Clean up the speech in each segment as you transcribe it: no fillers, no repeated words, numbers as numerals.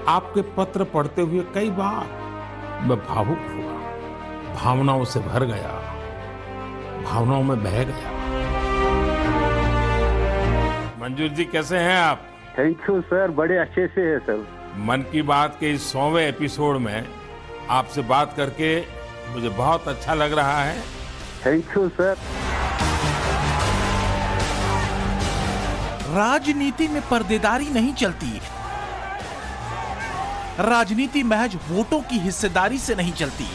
आपके पत्र पढ़ते हुए कई बार मैं भावुक हुआ, भावनाओं से भर गया, भावनाओं में बह गया। मंजूर जी, कैसे हैं आप? थैंक यू सर, बड़े अच्छे से है सर। मन की बात के इस 100वें एपिसोड में आपसे बात करके मुझे बहुत अच्छा लग रहा है। Thank you sir. राजनीति में पर्देदारी नहीं चलती, राजनीति महज वोटों की हिस्सेदारी से नहीं चलती,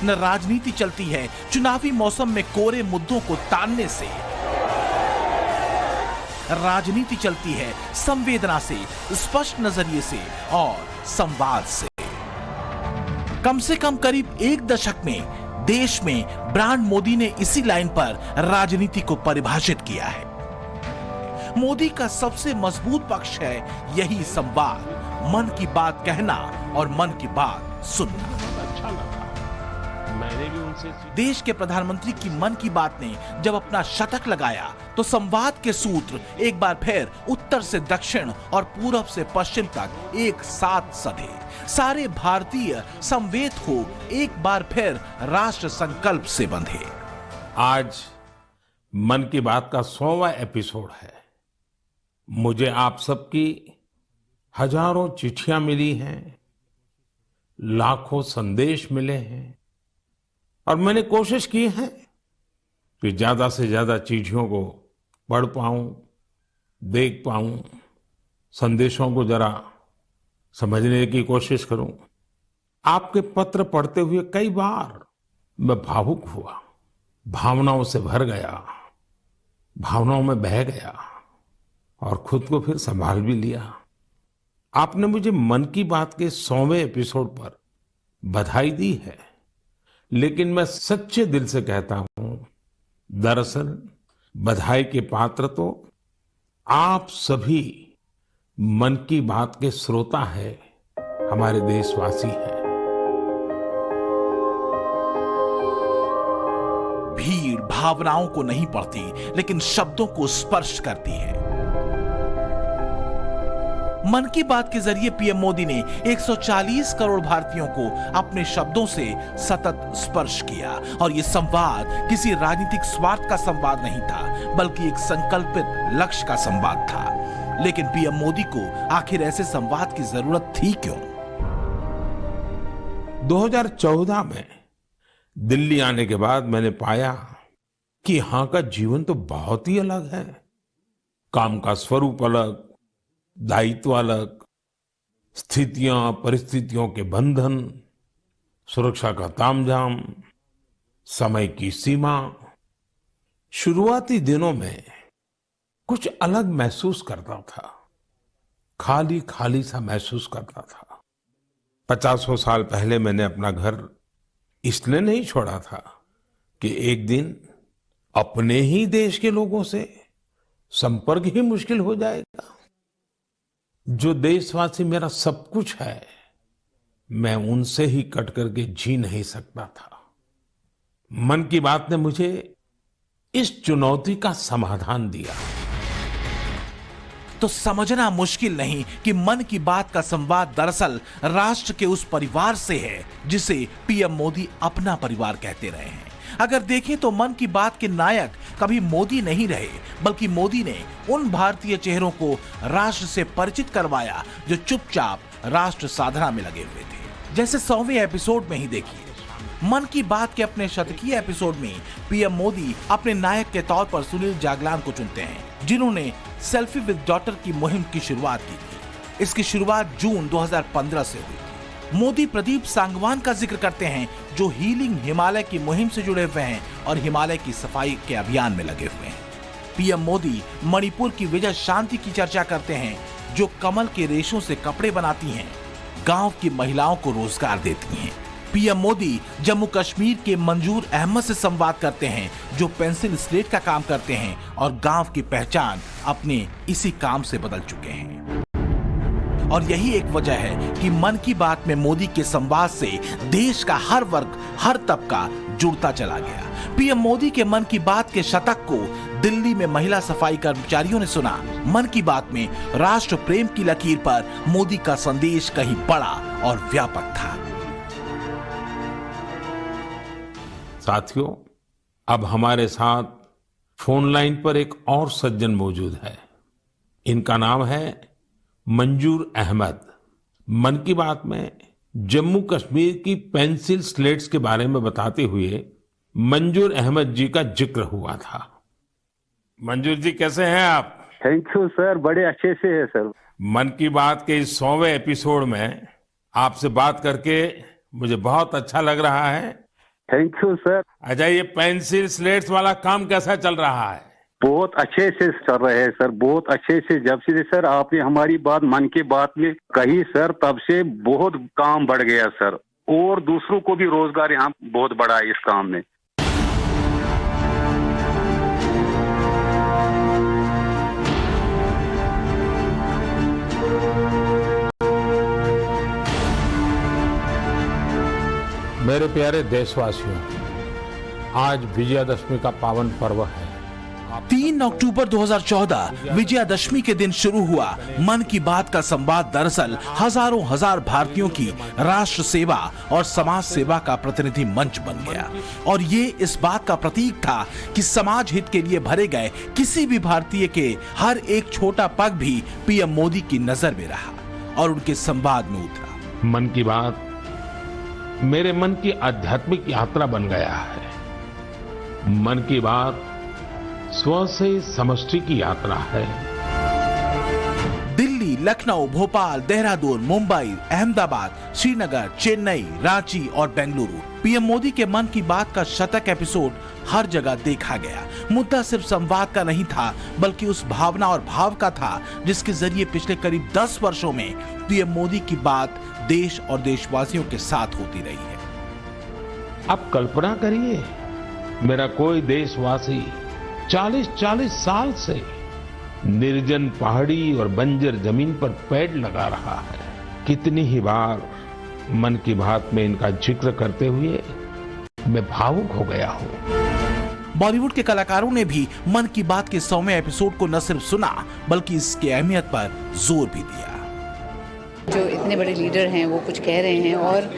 न राजनीति चलती है चुनावी मौसम में कोरे मुद्दों को तानने से। राजनीति चलती है संवेदना से, स्पष्ट नजरिए से और संवाद से। कम से कम करीब एक दशक में देश में ब्रांड मोदी ने इसी लाइन पर राजनीति को परिभाषित किया है। मोदी का सबसे मजबूत पक्ष है यही संवाद, मन की बात कहना और मन की बात सुनना। अच्छा लगा, मैंने भी उनसे देश के प्रधानमंत्री की मन की बात ने जब अपना शतक लगाया तो संवाद के सूत्र एक बार फिर उत्तर से दक्षिण और पूरब से पश्चिम तक एक साथ सधे। सारे भारतीय संवेद हो एक बार फिर राष्ट्र संकल्प से बंधे। आज मन की बात का 100वां एपिसोड है। मुझे आप सबकी हजारों चिट्ठियां मिली हैं, लाखों संदेश मिले हैं और मैंने कोशिश की है कि ज्यादा से ज्यादा चिट्ठियों को पढ़ पाऊं, देख पाऊं, संदेशों को जरा समझने की कोशिश करूं। आपके पत्र पढ़ते हुए कई बार मैं भावुक हुआ, भावनाओं से भर गया, भावनाओं में बह गया और खुद को फिर संभाल भी लिया। आपने मुझे मन की बात के 100वें एपिसोड पर बधाई दी है, लेकिन मैं सच्चे दिल से कहता हूं, दरअसल बधाई के पात्र तो आप सभी मन की बात के श्रोता है, हमारे देशवासी हैं। भीड़ भावनाओं को नहीं पढ़ती, लेकिन शब्दों को स्पर्श करती है। मन की बात के जरिए पीएम मोदी ने 140 करोड़ भारतीयों को अपने शब्दों से सतत स्पर्श किया और ये संवाद किसी राजनीतिक स्वार्थ का संवाद नहीं था, बल्कि एक संकल्पित लक्ष्य का संवाद था। लेकिन पीएम मोदी को आखिर ऐसे संवाद की जरूरत थी क्यों? 2014 में दिल्ली आने के बाद मैंने पाया कि यहां का जीवन तो बहुत ही अलग है। काम का स्वरूप अलग, दायित्व अलग, स्थितियां परिस्थितियों के बंधन, सुरक्षा का तामझाम, समय की सीमा। शुरुआती दिनों में कुछ अलग महसूस करता था, खाली खाली सा महसूस करता था। 50 साल पहले मैंने अपना घर इसलिए नहीं छोड़ा था कि एक दिन अपने ही देश के लोगों से संपर्क ही मुश्किल हो जाएगा। जो देशवासी मेरा सब कुछ है, मैं उनसे ही कट करके जी नहीं सकता था। मन की बात ने मुझे इस चुनौती का समाधान दिया। तो समझना मुश्किल नहीं कि मन की बात का संवाद दरअसल राष्ट्र के उस परिवार से है जिसे पीएम मोदी अपना परिवार कहते रहे हैं। अगर देखें तो मन की बात के नायक कभी मोदी नहीं रहे, बल्कि मोदी ने उन भारतीय चेहरों को राष्ट्र से परिचित करवाया जो चुपचाप राष्ट्र साधना में लगे हुए थे। जैसे 100वें एपिसोड में ही देखिए, मन की बात के अपने शतकीय एपिसोड में पीएम मोदी अपने नायक के तौर पर सुनील जागलान को चुनते हैं, जिन्होंने सेल्फी विद डॉटर की मुहिम की शुरुआत की थी। इसकी शुरुआत जून 2015 से हुई थी। मोदी प्रदीप सांगवान का जिक्र करते हैं, जो हीलिंग हिमालय की मुहिम से जुड़े हुए हैं और हिमालय की सफाई के अभियान में लगे हुए हैं। पीएम मोदी मणिपुर की विजय शांति की चर्चा करते हैं, जो कमल के रेशों से कपड़े बनाती हैं, गांव की महिलाओं को रोजगार देती हैं। पीएम मोदी जम्मू कश्मीर के मंजूर अहमद से संवाद करते हैं, जो पेंसिल स्लेट का काम करते हैं और गांव की पहचान अपने इसी काम से बदल चुके हैं। और यही एक वजह है कि मन की बात में मोदी के संवाद से देश का हर वर्ग, हर तबका जुड़ता चला गया। पीएम मोदी के मन की बात के शतक को दिल्ली में महिला सफाई कर्मचारियों ने सुना। मन की बात में राष्ट्र प्रेम की लकीर पर मोदी का संदेश कहीं बड़ा और व्यापक था। साथियों, अब हमारे साथ फोन लाइन पर एक और सज्जन मौजूद है। इनका नाम है मंजूर अहमद। मन की बात में जम्मू कश्मीर की पेंसिल स्लेट्स के बारे में बताते हुए मंजूर अहमद जी का जिक्र हुआ था। मंजूर जी, कैसे हैं आप? थैंक यू सर, बड़े अच्छे से है सर। मन की बात के इस 100वें एपिसोड में आपसे बात करके मुझे बहुत अच्छा लग रहा है। Thank you sir. अच्छा, ये पेंसिल स्लेट्स वाला काम कैसा चल रहा है? बहुत अच्छे से चल रहे हैं सर, बहुत अच्छे से। जब से सर आपने हमारी बात मन की बात में कही सर, तब से बहुत काम बढ़ गया सर, और दूसरों को भी रोजगार यहाँ बहुत बड़ा है इस काम में। मेरे प्यारे देशवासियों, आज विजयादशमी का पावन पर्व है। 3 अक्टूबर 2014 विजयादशमी के दिन शुरू हुआ मन की बात का संवाद दरअसल हजारों हजार भारतीयों की राष्ट्र सेवा और समाज सेवा का प्रतिनिधि मंच बन गया। और ये इस बात का प्रतीक था कि समाज हित के लिए भरे गए किसी भी भारतीय के हर एक छोटा पग भी पीएम मोदी की नजर में रहा और उनके संवाद में उतरा। मन की बात मेरे मन की आध्यात्मिक यात्रा बन गया है। मन की बात स्व से समष्टि की यात्रा है। दिल्ली, लखनऊ, भोपाल, देहरादून, मुंबई, अहमदाबाद, श्रीनगर, चेन्नई, रांची और बेंगलुरु पीएम मोदी के मन की बात का शतक एपिसोड हर जगह देखा गया। मुद्दा सिर्फ संवाद का नहीं था, बल्कि उस भावना और भाव का था जिसके जरिए पिछले करीब 10 वर्षों में पीएम मोदी की बात देश और देशवासियों के साथ होती रही है। अब कल्पना करिए, मेरा कोई देशवासी 40-40 साल से निर्जन पहाड़ी और बंजर जमीन पर पेड़ लगा रहा है। कितनी ही बार मन की बात में इनका जिक्र करते हुए मैं भावुक हो गया हूँ। बॉलीवुड के कलाकारों ने भी मन की बात के 100वें एपिसोड को न सिर्फ सुना, बल्कि इसकी अहमियत पर जोर भी दिया। जो इतने बड़े लीडर हैं वो कुछ कह रहे हैं और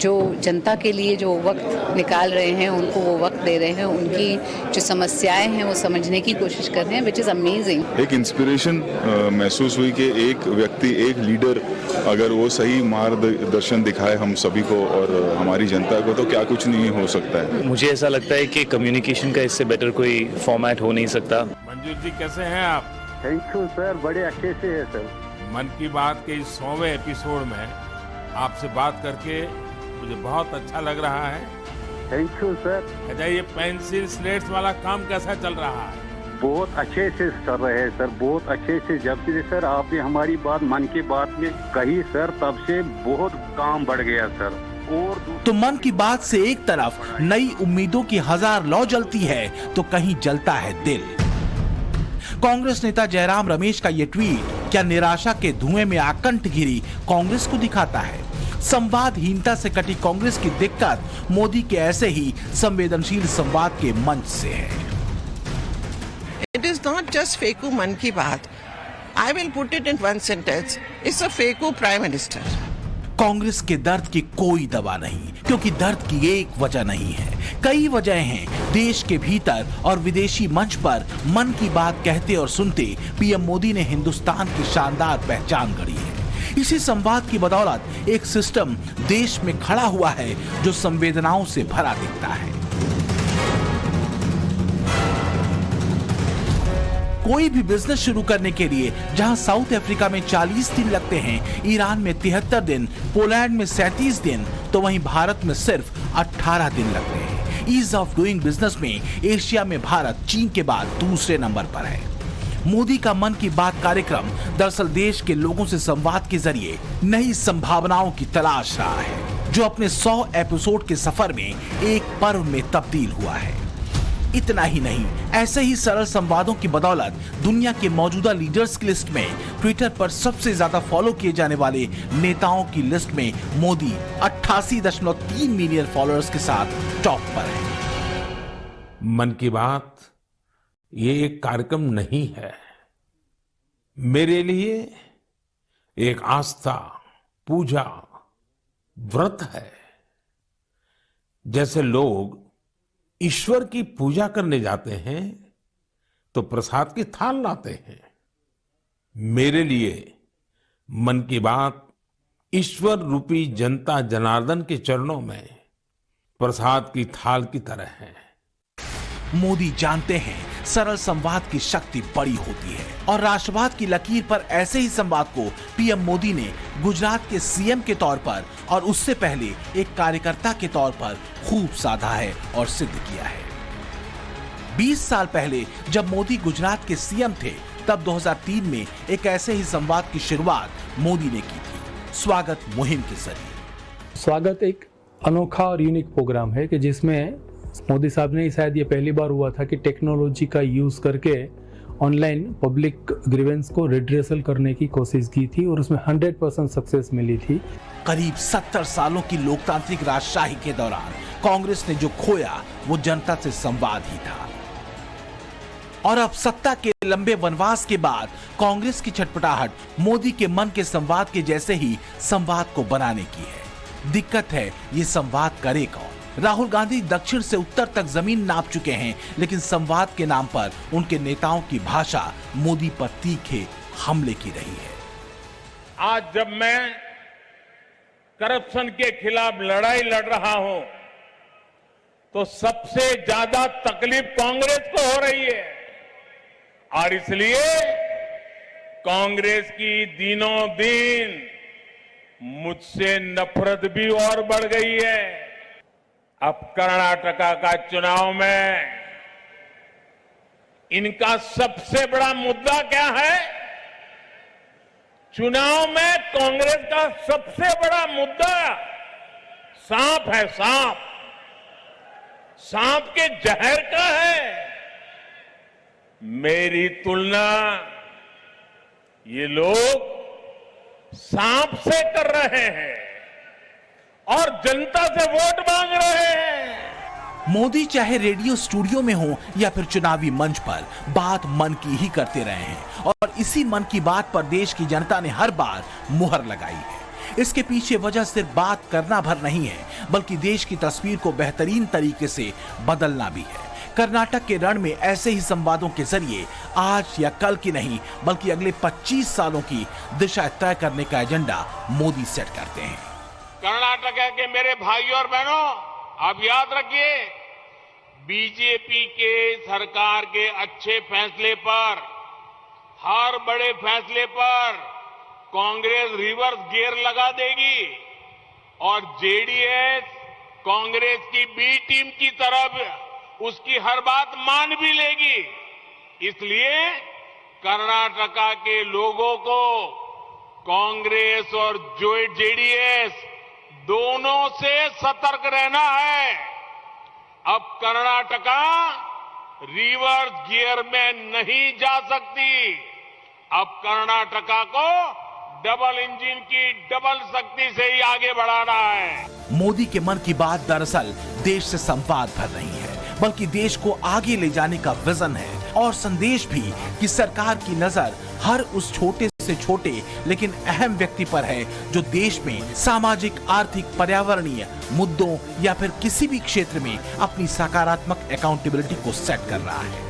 जो जनता के लिए जो वक्त निकाल रहे हैं, उनको वो वक्त दे रहे हैं, उनकी जो समस्याएं हैं वो समझने की कोशिश कर रहे हैं, विच इज़ अमेजिंग। एक इंस्पिरेशन महसूस हुई कि एक व्यक्ति, एक लीडर अगर वो सही मार्गदर्शन दिखाए हम सभी को और हमारी जनता को, तो क्या कुछ नहीं हो सकता है। मुझे ऐसा लगता है कि कम्युनिकेशन का इससे बेटर कोई फॉर्मेट हो नहीं सकता। मंजूर जी, कैसे हैं आप? थैंक यू सर, बड़े अच्छे से है सर। मन की बात के इस 100वें एपिसोड में आपसे बात करके मुझे बहुत अच्छा लग रहा है। Thank you sir. अच्छा, ये पेंसिल स्लेट्स वाला काम कैसा चल रहा है? बहुत अच्छे से चल रहे हैं सर, बहुत अच्छे से। जब से सर आपने हमारी बात मन की बात में कही सर, तब से बहुत काम बढ़ गया सर। और तो मन की बात से एक तरफ नई उम्मीदों की हजार लौ जलती है, तो कहीं जलता है दिल। कांग्रेस नेता जयराम रमेश का ये ट्वीट क्या निराशा के धुएं में आकंठ घिरी कांग्रेस को दिखाता है? संवादहीनता से कटी कांग्रेस की दिक्कत मोदी के ऐसे ही संवेदनशील संवाद के मंच से है। It is not just FAKU Man Ki Baat. I will put it in one sentence. It's a FAKU Prime Minister. Congress के दर्द की कोई दवा नहीं, क्योंकि दर्द की एक वजह नहीं है, कई वजहें हैं। देश के भीतर और विदेशी मंच पर मन की बात कहते और सुनते पीएम मोदी ने हिंदुस्तान की शानदार पहचान गढ़ी है। इसी संवाद की बदौलत एक सिस्टम देश में खड़ा हुआ है जो संवेदनाओं से भरा दिखता है। कोई भी बिजनेस शुरू करने के लिए जहां साउथ अफ्रीका में 40 दिन लगते हैं, ईरान में 73 दिन, पोलैंड में 37 दिन, तो वहीं भारत में सिर्फ 18 दिन लगते हैं। ईज ऑफ डूइंग बिजनेस में एशिया में भारत चीन के बाद दूसरे नंबर पर है। मोदी का मन की बात कार्यक्रम दरअसल देश के लोगों से संवाद के जरिए नई संभावनाओं की तलाश रहा है, जो अपने 100 एपिसोड के सफर में एक पर्व में तब्दील हुआ है। इतना ही नहीं, ऐसे ही सरल संवादों की बदौलत दुनिया के मौजूदा लीडर्स की लिस्ट में ट्विटर पर सबसे ज्यादा फॉलो किए जाने वाले नेताओं की लिस्ट में मोदी 88.3 मिलियन फॉलोअर्स के साथ टॉप पर है। मन की बात ये एक कार्यक्रम नहीं है, मेरे लिए एक आस्था, पूजा, व्रत है। जैसे लोग ईश्वर की पूजा करने जाते हैं तो प्रसाद की थाल लाते हैं, मेरे लिए मन की बात ईश्वर रूपी जनता जनार्दन के चरणों में प्रसाद की थाल की तरह है। मोदी जानते हैं सरल संवाद की शक्ति बड़ी होती है और राष्ट्रवाद की लकीर पर ऐसे ही संवाद को पीएम मोदी ने गुजरात के सीएम के तौर पर और उससे पहले एक कार्यकर्ता के तौर पर खूब साधा है और सिद्ध किया है। 20 साल पहले जब मोदी गुजरात के सीएम थे, तब 2003 में एक ऐसे ही संवाद की शुरुआत मोदी ने की थी, स्वागत मुहिम के जरिए। स्वागत एक अनोखा और यूनिक प्रोग्राम है कि जिसमें मोदी साहब ने शायद ये पहली बार हुआ था कि टेक्नोलॉजी का यूज करके ऑनलाइन पब्लिक ग्रीवेंस को रिड्रेसल करने की कोशिश की थी और उसमें 100% सक्सेस मिली थी। करीब 70 सालों की लोकतांत्रिक राजशाही के दौरान कांग्रेस ने जो खोया वो जनता से संवाद ही था। और अब सत्ता के लंबे वनवास के बाद कांग्रेस की छटपटाहट मोदी के मन के संवाद के जैसे ही संवाद को बनाने की है। दिक्कत है ये संवाद करे कौन? राहुल गांधी दक्षिण से उत्तर तक जमीन नाप चुके हैं, लेकिन संवाद के नाम पर उनके नेताओं की भाषा मोदी पर तीखे हमले की रही है। आज जब मैं करप्शन के खिलाफ लड़ाई लड़ रहा हूं तो सबसे ज्यादा तकलीफ कांग्रेस को हो रही है और इसलिए कांग्रेस की दिनों दिन मुझसे नफरत भी और बढ़ गई है। अब कर्नाटका का चुनाव में इनका सबसे बड़ा मुद्दा क्या है? चुनाव में कांग्रेस का सबसे बड़ा मुद्दा सांप है, सांप। सांप के जहर का है। मेरी तुलना ये लोग सांप से कर रहे हैं और जनता से वोट मांग रहे हैं। मोदी चाहे रेडियो स्टूडियो में हो या फिर चुनावी मंच पर बात मन की ही करते रहे हैं और इसी मन की बात पर देश की जनता ने हर बार मुहर लगाई है। इसके पीछे वजह सिर्फ बात करना भर नहीं है, बल्कि देश की तस्वीर को बेहतरीन तरीके से बदलना भी है। कर्नाटक के रण में ऐसे ही संवादों के जरिए आज या कल की नहीं, बल्कि अगले 25 सालों की दिशा तय करने का एजेंडा मोदी सेट करते हैं। कर्नाटक के मेरे भाइयों और बहनों, आप याद रखिए, बीजेपी के सरकार के अच्छे फैसले पर, हर बड़े फैसले पर कांग्रेस रिवर्स गियर लगा देगी और जेडीएस कांग्रेस की बी टीम की तरफ उसकी हर बात मान भी लेगी। इसलिए कर्नाटका के लोगों को कांग्रेस और जेडीएस दोनों से सतर्क रहना है। अब कर्नाटका रिवर्स गियर में नहीं जा सकती। अब कर्नाटका को डबल इंजन की डबल शक्ति से ही आगे बढ़ाना है। मोदी के मन की बात दरअसल देश से संवाद भर नहीं है, बल्कि देश को आगे ले जाने का विजन है और संदेश भी कि सरकार की नजर हर उस छोटे से छोटे लेकिन अहम व्यक्ति पर है जो देश में सामाजिक, आर्थिक, पर्यावरणीय मुद्दों या फिर किसी भी क्षेत्र में अपनी सकारात्मक अकाउंटेबिलिटी को सेट कर रहा है।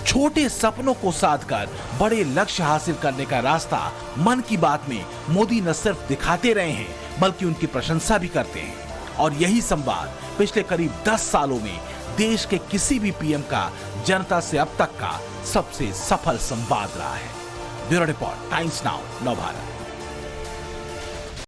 छोटे सपनों को साध कर बड़े लक्ष्य हासिल करने का रास्ता मन की बात में मोदी न सिर्फ दिखाते रहे हैं, बल्कि उनकी प्रशंसा भी करते हैं। और यही संवाद पिछले करीब 10 सालों में देश के किसी भी पीएम का जनता से अब तक का सबसे सफल संवाद रहा है। ब्यूरो रिपोर्ट, टाइम्स नाउ, नव भारत।